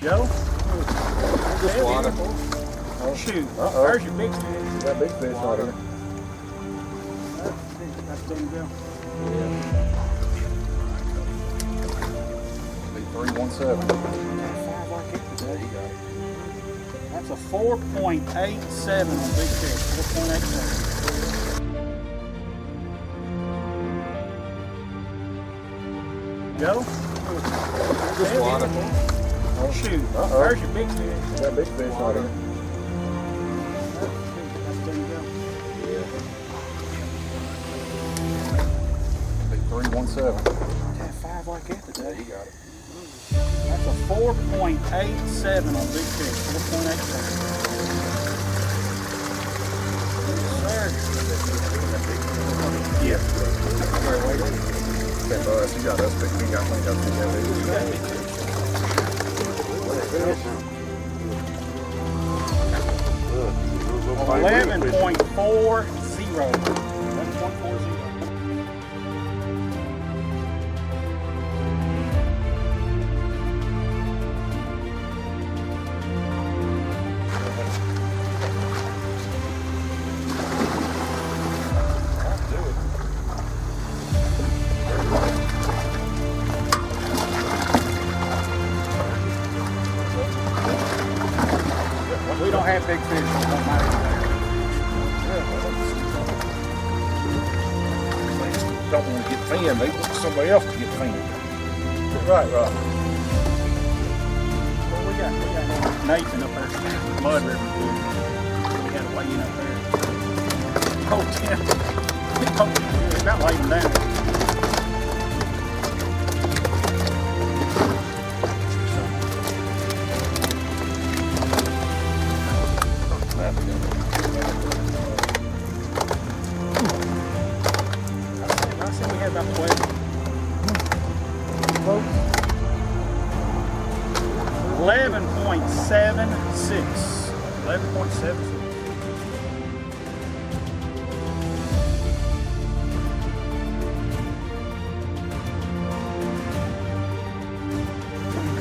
Joe? Just water. Oh, shoot. There's your big fish. Got big fish out here. That's done go. Big 317. That's a 4.87 on big fish. 4.87. Joe? Just water. Oh, shoot. There's your big fish. Got big fish out here. That's done go. Big 317. Had 5 like that today. You got it. That's a 4.87 on big fish. 4.87. Yes, sir. Okay, boys, you got us big. We got cleaned up together. 11.40. 11.40. We don't have big fish, so it don't matter. Don't want to get finned. They want somebody else to get finned. Right. Well, we got Nathan up there, Mud River. We had a weigh-in up there. Oh, Tim. It's about laying down. I said we had about 12. 11.76. 11.76.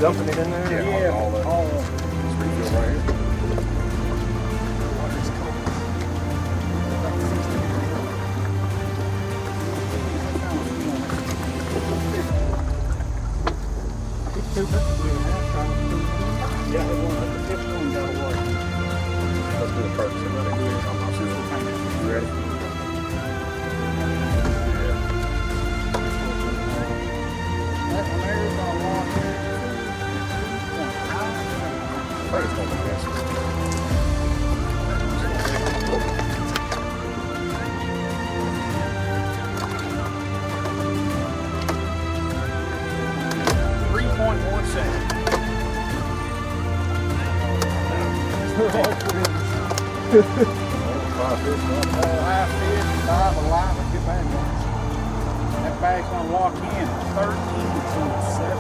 Dumping it in there? Yeah, all of it. Let's refill right here. Yeah, the one that the fifth one got away. Let's do it first. You ready? That one there is on lock there. I think it's going to be this. High fish, 5 alive, get back. That bag's gonna lock in 13.7.